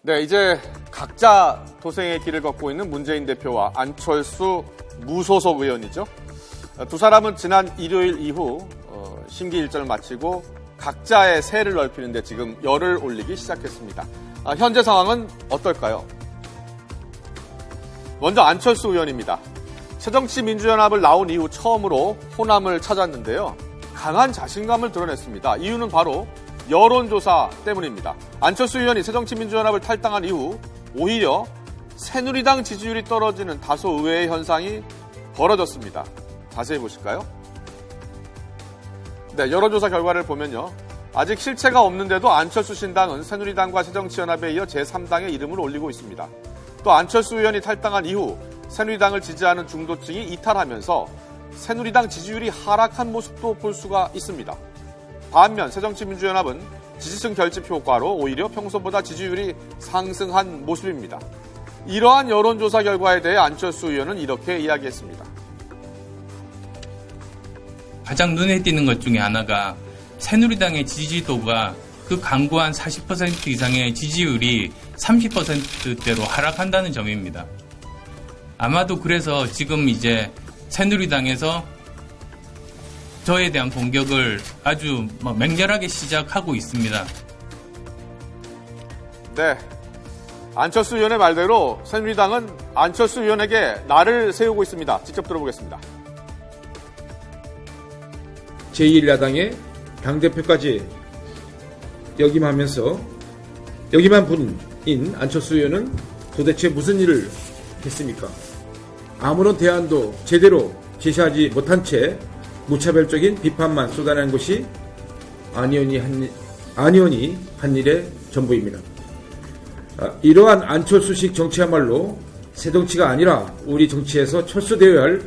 네, 이제 각자 도생의 길을 걷고 있는 문재인 대표와 안철수 무소속 의원이죠. 두 사람은 지난 일요일 이후 심기 일정을 마치고 각자의 세를 넓히는데 지금 열을 올리기 시작했습니다. 현재 상황은 어떨까요? 먼저 안철수 의원입니다. 새정치민주연합을 나온 이후 처음으로 호남을 찾았는데요. 강한 자신감을 드러냈습니다. 이유는 바로 여론조사 때문입니다. 안철수 의원이 새정치민주연합을 탈당한 이후 오히려 새누리당 지지율이 떨어지는 다소 의외의 현상이 벌어졌습니다. 자세히 보실까요? 네, 여론조사 결과를 보면요. 아직 실체가 없는데도 안철수 신당은 새누리당과 새정치연합에 이어 제3당의 이름을 올리고 있습니다. 또 안철수 의원이 탈당한 이후 새누리당을 지지하는 중도층이 이탈하면서 새누리당 지지율이 하락한 모습도 볼 수가 있습니다. 반면 새정치민주연합은 지지층 결집 효과로 오히려 평소보다 지지율이 상승한 모습입니다. 이러한 여론조사 결과에 대해 안철수 의원은 이렇게 이야기했습니다. 가장 눈에 띄는 것 중에 하나가 새누리당의 지지도가 그 강구한 40% 이상의 지지율이 30%대로 하락한다는 점입니다. 아마도 그래서 지금 이제 새누리당에서 저에 대한 공격을 아주 맹렬하게 시작하고 있습니다. 네, 안철수 의원의 말대로 새누리당은 안철수 의원에게 날을 세우고 있습니다. 직접 들어보겠습니다. 제1야당의 당대표까지 역임하면서 역임한 분인 안철수 의원은 도대체 무슨 일을 했습니까? 아무런 대안도 제대로 제시하지 못한 채 무차별적인 비판만 쏟아낸 것이 안 의원이 한 일의 전부입니다. 이러한 안철수식 정치야말로 새 정치가 아니라 우리 정치에서 철수되어야 할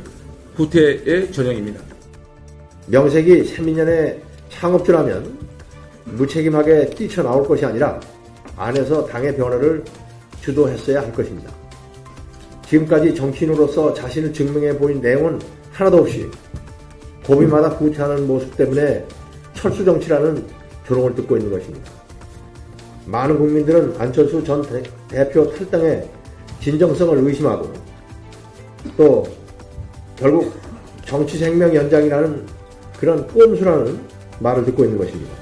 구태의 전형입니다. 명색이 새민연의 창업주라면 무책임하게 뛰쳐나올 것이 아니라 안에서 당의 변화를 주도했어야 할 것입니다. 지금까지 정치인으로서 자신을 증명해 보인 내용은 하나도 없이 고비마다 후퇴하는 모습 때문에 철수 정치라는 조롱을 듣고 있는 것입니다. 많은 국민들은 안철수 전 대표 탈당의 진정성을 의심하고 또 결국 정치 생명 연장이라는 그런 꼼수라는 말을 듣고 있는 것입니다.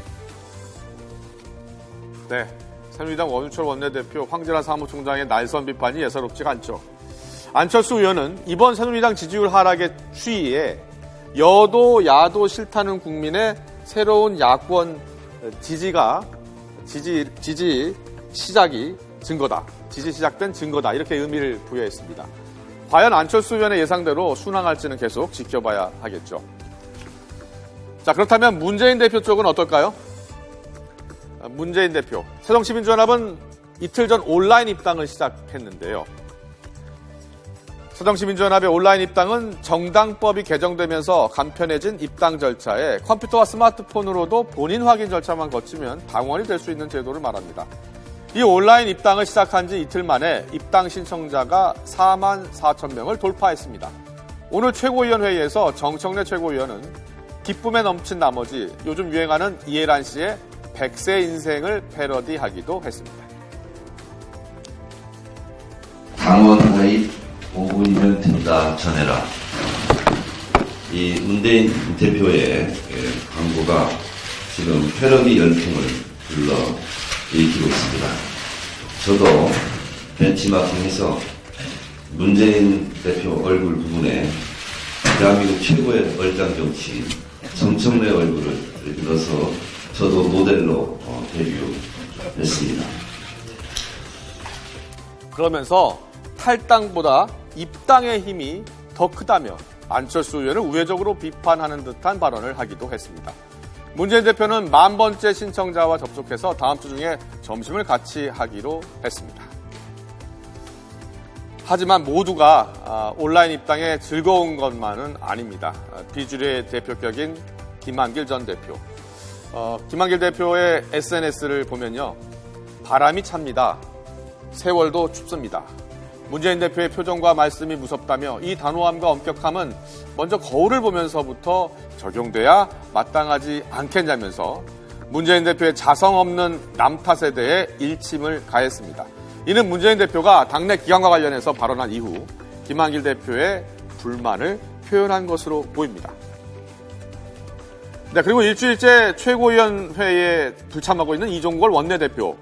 네, 새누리당 원유철 원내대표 황진화 사무총장의 날선 비판이 예사롭지가 않죠. 안철수 의원은 이번 새누리당 지지율 하락의 추이에 여도 야도 싫다는 국민의 새로운 야권 지지 시작이 증거다. 지지 시작된 증거다. 이렇게 의미를 부여했습니다. 과연 안철수 의원의 예상대로 순항할지는 계속 지켜봐야 하겠죠. 자, 그렇다면 문재인 대표 쪽은 어떨까요? 문재인 대표, 새정치민주연합은 이틀 전 온라인 입당을 시작했는데요. 새정치민주연합의 온라인 입당은 정당법이 개정되면서 간편해진 입당 절차에 컴퓨터와 스마트폰으로도 본인 확인 절차만 거치면 당원이 될 수 있는 제도를 말합니다. 이 온라인 입당을 시작한 지 이틀 만에 입당 신청자가 4만 4천 명을 돌파했습니다. 오늘 최고위원회의에서 정청래 최고위원은 기쁨에 넘친 나머지 요즘 유행하는 이해란 씨의 100세 인생을 패러디하기도 했습니다. 당원 가입 5분이면 된다 전해라. 이 문재인 대표의 광고가 지금 패러디 열풍을 불러일으키고 있습니다. 저도 벤치마킹해서 문재인 대표 얼굴 부분에 대한민국 최고의 얼짱 정치인 정청래 얼굴을 넣어서 저도 모델로 데뷔했습니다. 그러면서 탈당보다 입당의 힘이 더 크다며 안철수 의원을 우회적으로 비판하는 듯한 발언을 하기도 했습니다. 문재인 대표는 10,000번째 신청자와 접촉해서 다음 주 중에 점심을 같이 하기로 했습니다. 하지만 모두가 온라인 입당에 즐거운 것만은 아닙니다. 비주류의 대표격인 김한길 전 대표. 김한길 대표의 SNS를 보면요. 바람이 찹니다. 세월도 춥습니다. 문재인 대표의 표정과 말씀이 무섭다며 이 단호함과 엄격함은 먼저 거울을 보면서부터 적용돼야 마땅하지 않겠냐면서 문재인 대표의 자성 없는 남 탓에 대해 일침을 가했습니다. 이는 문재인 대표가 당내 기강과 관련해서 발언한 이후 김한길 대표의 불만을 표현한 것으로 보입니다. 네, 그리고 일주일째 최고위원회에 불참하고 있는 이종걸 원내대표.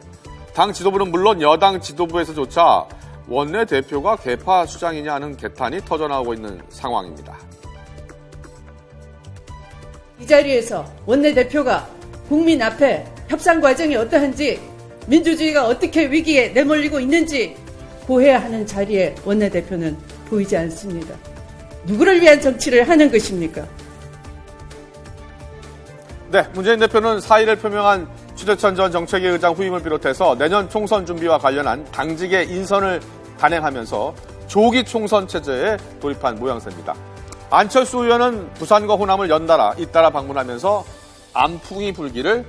당 지도부는 물론 여당 지도부에서조차 원내대표가 개파 수장이냐 하는 개탄이 터져나오고 있는 상황입니다. 이 자리에서 원내대표가 국민 앞에 협상 과정이 어떠한지, 민주주의가 어떻게 위기에 내몰리고 있는지 고해하는 자리에 원내대표는 보이지 않습니다. 누구를 위한 정치를 하는 것입니까? 네, 문재인 대표는 4일을 표명한 추재천 전 정책위 의장 후임을 비롯해서 내년 총선 준비와 관련한 당직의 인선을 단행하면서 조기 총선 체제에 돌입한 모양새입니다. 안철수 의원은 부산과 호남을 연달아 잇따라 방문하면서 안풍이 불기를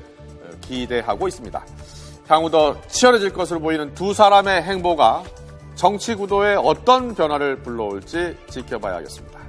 기대하고 있습니다. 향후 더 치열해질 것으로 보이는 두 사람의 행보가 정치 구도에 어떤 변화를 불러올지 지켜봐야겠습니다.